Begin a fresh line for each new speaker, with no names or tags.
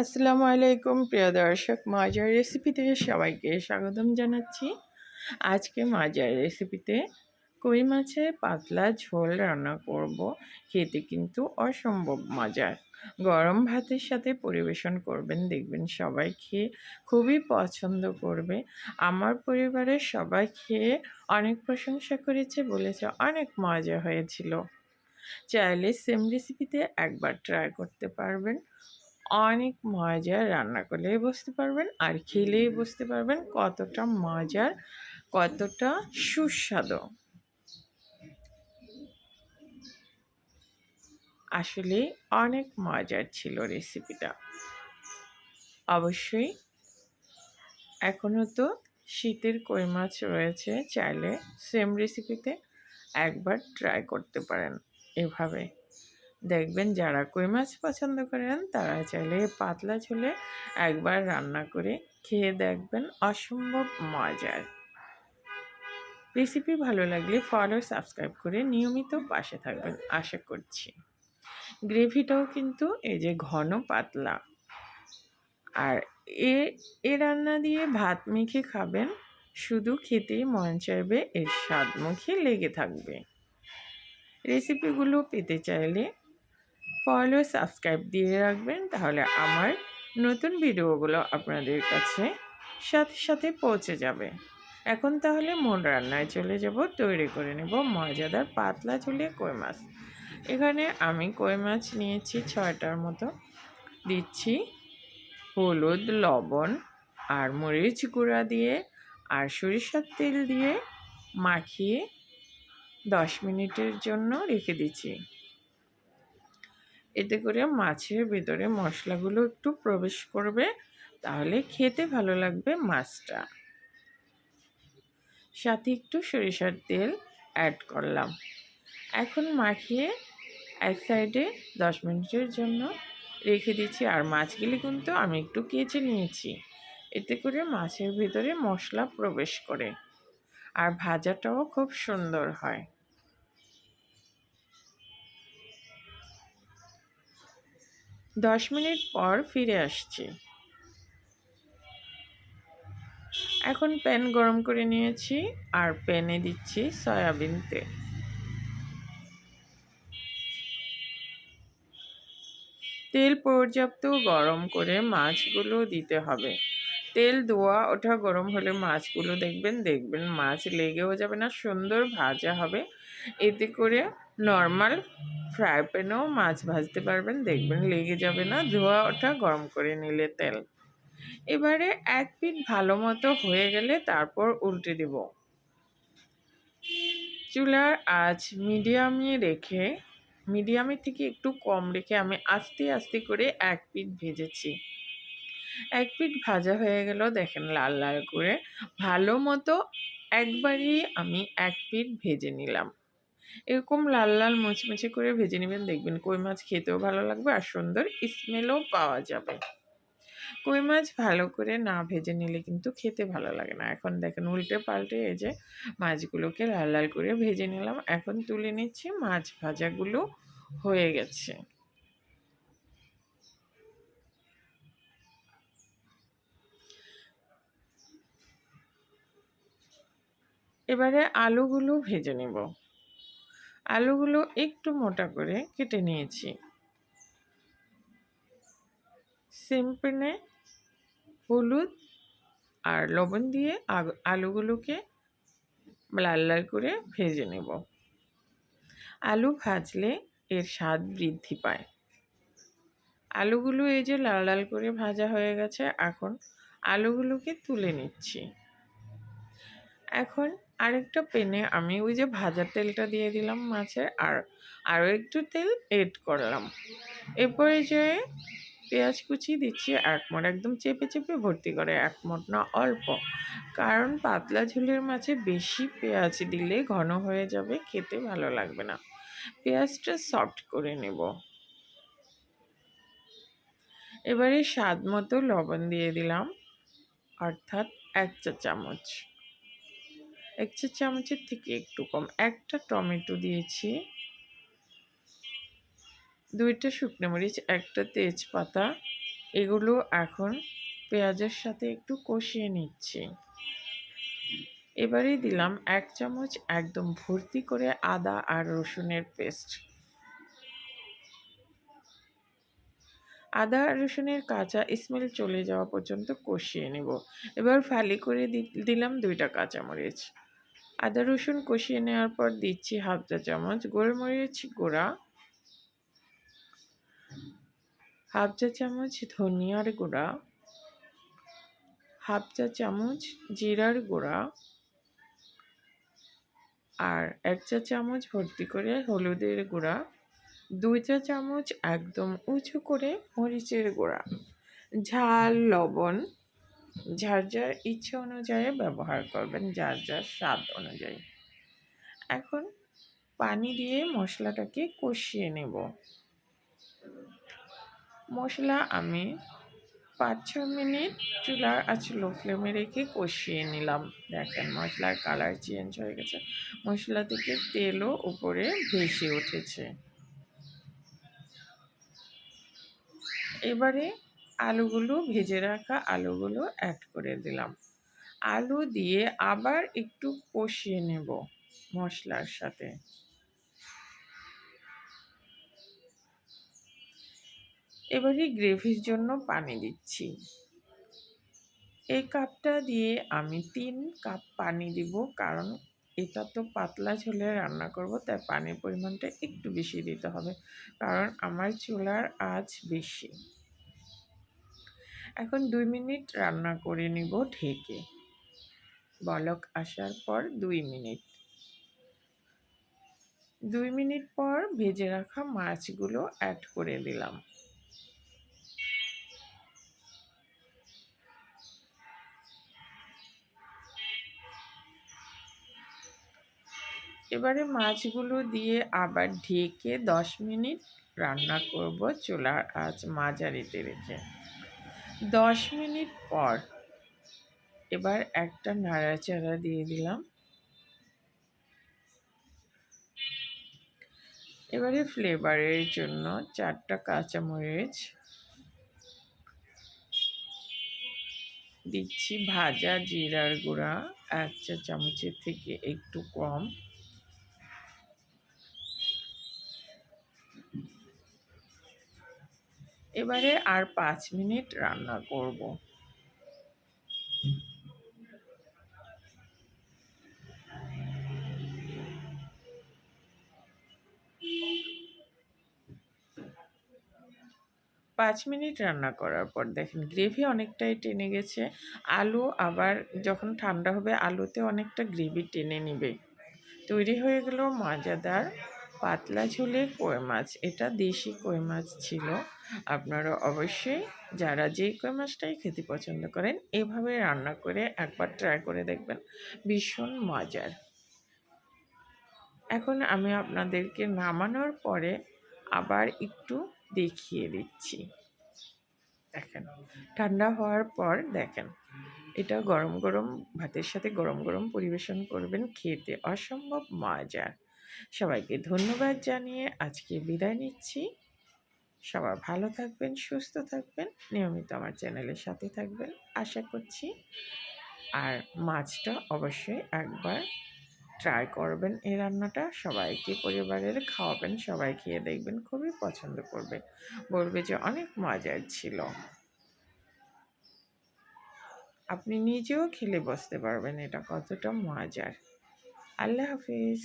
আসসালামু আলাইকুম প্রিয় দর্শক, মজার রেসিপিতে সবাইকে স্বাগতম জানাচ্ছি। আজকে মজার রেসিপিতে কই মাছের পাতলা ঝোল রান্না করব। খেতে কিন্তু অসম্ভব মজার। গরম ভাতের সাথে পরিবেশন করবেন, দেখবেন সবাই খেয়ে খুবই পছন্দ করবে। আমার পরিবারের সবাই খেয়ে অনেক প্রশংসা করেছে, বলেছে অনেক মজা হয়েছিল। চাইলে সেম রেসিপিতে একবার ট্রাই করতে পারবেন। অনেক মজার, রান্না করলেই বুঝতে পারবেন আর খেলেই বুঝতে পারবেন কতটা মজার, কতটা সুস্বাদু। আসলে অনেক মজার ছিল রেসিপিটা। অবশ্যই এখনও তো শীতের কই মাছ রয়েছে, চাইলে সেম রেসিপিতে একবার ট্রাই করতে পারেন। এভাবে দেখবেন যারা কই মাছ পছন্দ করেন তারা চাইলে পাতলা ঝোলে একবার রান্না করে খেয়ে দেখবেন, অসম্ভব মজার। রেসিপি ভালো লাগলে ফলো সাবস্ক্রাইব করে নিয়মিত পাশে থাকবেন আশা করছি। গ্রেভিটাও কিন্তু এই যে ঘন পাতলা, আর এ এ রান্না দিয়ে ভাত মেখে খাবেন, শুধু খেতেই মন চাইবে, এর স্বাদ মুখে লেগে থাকবে। রেসিপিগুলো পেতে চাইলে ফলো সাবস্ক্রাইব দিয়ে রাখবেন, তাহলে আমার নতুন ভিডিওগুলো আপনাদের কাছে সাথে সাথে পৌঁছে যাবে। এখন তাহলে মূল রান্নায় চলে যাব। তৈরি করে নেব মজাদার পাতলা ঝোলে কই মাছ। এখানে আমি কই মাছ নিয়েছি 6টার মতো। দিচ্ছি হলুদ, লবণ আর মরিচ গুঁড়া দিয়ে আর সরিষার তেল দিয়ে মাখিয়ে 10 মিনিটের জন্য রেখে দিচ্ছি। এতে করে মাছের ভেতরে মশলাগুলো একটু প্রবেশ করবে, তাহলে খেতে ভালো লাগবে মাছটা। সাথে একটু সরিষার তেল অ্যাড করলাম। এখন মাখিয়ে এক সাইডে 10 মিনিটের জন্য রেখে দিচ্ছি। আর মাছগুলি কিন্তু আমি একটু কেচে নিয়েছি, এতে করে মাছের ভিতরে মশলা প্রবেশ করে আর ভাজাটাও খুব সুন্দর হয়। 10 মিনিট পর ফিরে আসছি। এখন প্যান গরম করে নিয়েছি আর প্যানে দিচ্ছি সয়াবিন তেল। তেল পর্যাপ্ত গরম করে মাছগুলো দিতে হবে। তেল ধোয়া ওঠা গরম হলে মাছগুলো দেখবেন মাছ লেগেও যাবে না, সুন্দর ভাজা হবে। এতে করে নর্মাল ফ্রাই প্যানেও মাছ ভাজতে পারবেন, দেখবেন লেগে যাবে না, ধোয়া ওঠা গরম করে নিলে তেল। এবারে এক পিঠ ভালো মতো হয়ে গেলে তারপর উল্টে দেব। চুলার আঁচ মিডিয়ামের থেকে একটু কম রেখে আমি আস্তে আস্তে করে এক পিঠ ভেজেছি। এক পিঠ ভাজা হয়ে গেল, দেখেন লাল লাল করে ভালো মতো একবারই আমি এক পিঠ ভেজে নিলাম। এরকম লাল লাল মুচমুচে করে ভেজে নেবেন, দেখবেন কই মাছ খেতেও ভালো লাগবে আর সুন্দর স্মেলও পাওয়া যাবে। কই মাছ ভালো করে না ভেজে নিলে কিন্তু খেতে ভালো লাগে না। এখন দেখেন উল্টে পাল্টে এই যে মাছগুলোকে লাল লাল করে ভেজে নিলাম। এখন তুলে নিচ্ছি, মাছ ভাজাগুলো হয়ে গেছে। এবারে আলুগুলো ভেজে নেব। আলুগুলো একটু মোটা করে কেটে নিয়েছি। সেম প্যানে হলুদ আর লবণ দিয়ে আলুগুলোকে লাল লাল করে ভেজে নেব। আলু ভাজলে এর স্বাদ বৃদ্ধি পায়। আলুগুলো এই যে লাল লাল করে ভাজা হয়ে গেছে, এখন আলুগুলোকে তুলে নিচ্ছি। এখন আরেকটা প্যানে আমি ওই যে ভাজার তেলটা দিয়ে দিলাম মাছের, আর আরও একটু তেল এড করলাম। এরপরে যে পেঁয়াজ কুচি দিচ্ছি 1 মুঠ, একদম চেপে চেপে ভর্তি করে, 1 মুঠ না অল্প, কারণ পাতলা ঝোলের মাছে বেশি পেঁয়াজ দিলে ঘন হয়ে যাবে, খেতে ভালো লাগবে না। পেঁয়াজটা সফট করে নেব। এবারে স্বাদ মতো লবণ দিয়ে দিলাম, অর্থাৎ 1 চা চামচ। 1 চা চামচের থেকে একটু কম। একটা টমেটো দিয়েছি, 2টা শুকনো মরিচ, একটা তেজপাতা, এগুলো এখন পেঁয়াজের সাথে একটু কষিয়ে নিচ্ছি। এবারে দিলাম 1 চামচ একদম ভর্তি করে আদা আর রসুনের পেস্ট। আদা আর রসুনের কাঁচা স্মেল চলে যাওয়া পর্যন্ত কষিয়ে নেব। এবার ফালি করে দিলাম 2টা কাঁচামরিচ। আদা রসুন কষিয়ে নেওয়ার পর দিচ্ছি 1/2 চা চামচ গোলমরিচ গুঁড়া, 1/2 চা চামচ ধনিয়ার গুঁড়া, 1/2 চা চামচ জিরার গুঁড়া আর 1 চা চামচ ভর্তি করে হলুদের গুঁড়া, 2 চা চামচ একদম উঁচু করে মরিচের গুঁড়া। ঝাল লবণ যার যার ইচ্ছে অনুযায়ী ব্যবহার করবেন, যার যার স্বাদ অনুযায়ী। এখন পানি দিয়ে মশলাটাকে কষিয়ে নেব। মশলা আমি 5-6 মিনিট চুলার আঁচ লো ফ্লেমে রেখে কষিয়ে নিলাম। দেখেন মশলার কালার চেঞ্জ হয়ে গেছে, মশলা থেকে তেলও উপরে ভেসে উঠেছে। এবারে আলুগুলো, ভেজে রাখা আলুগুলো অ্যাড করে দিলাম। আলু দিয়ে আবার একটু কষিয়ে নেব মশলার সাথে। এবারে গ্রেভির জন্য পানি দিচ্ছি। এই কাপটা দিয়ে আমি 3 কাপ পানি দিব, কারণ এটা তো পাতলা ঝোলে রান্না করব, তাই পানির পরিমাণটা একটু বেশি দিতে হবে, কারণ আমার চুলার আঁচ বেশি। এখন 2 মিনিট রান্না করে নিব ঢেকে। বলক আসার পর 2 মিনিট। 2 মিনিট পর ভেজে রাখা মাছগুলো অ্যাড করে দিলাম। এবারে মাছগুলো দিয়ে আবার ঢেকে 10 মিনিট রান্না করব চুলার আঁচ মাঝারিতে রেখে। 10 মিনিট পর এবার একটা নাড়াচাড়া দিয়ে দিলাম। এবারে ফ্লেভারের জন্য 4টা কাঁচামরিচ দিচ্ছি, ভাজা জিরার গুঁড়া 1 চা চামচের থেকে একটু কম, এবারে আর 5 মিনিট রান্না করব। পাঁচ মিনিট রান্না করার পর দেখেন গ্রেভি অনেকটাই টেনে গেছে। আলু আবার যখন ঠান্ডা হবে আলুতে অনেকটা গ্রেভি টেনে নিবে। তৈরি হয়ে গেল মজাদার পাতলা ঝোলে কই মাছ। এটা দেশি কই মাছ ছিল। আপনারা অবশ্যই যারা যে কই মাছটাই খেতে পছন্দ করেন এভাবে রান্না করে একবার ট্রাই করে দেখবেন, ভীষণ মজার। এখন আমি আপনাদেরকে নামানোর পরে আবার একটু দেখিয়ে দিচ্ছি। দেখেন ঠান্ডা হওয়ার পর দেখেন এটা গরম গরম ভাতের সাথে গরম গরম পরিবেশন করবেন, খেতে অসম্ভব মজার। সবাইকে ধন্যবাদ জানিয়ে আজকে বিদায় নিচ্ছি। সবাই ভালো থাকবেন, সুস্থ থাকবেন, নিয়মিত আমার চ্যানেলের সাথে থাকবেন আশা করছি। আর মাছটা অবশ্যই একবার ট্রাই করবেন, এই রান্নাটা সবাইকে পরিবারের খাওয়াবেন, সবাই খেয়ে দেখবেন খুবই পছন্দ করবে, বলবে যে অনেক মজার ছিল। আপনি নিজেও খেলে বুঝতে পারবেন এটা কতটা মজার। আল্লাহ হাফিজ।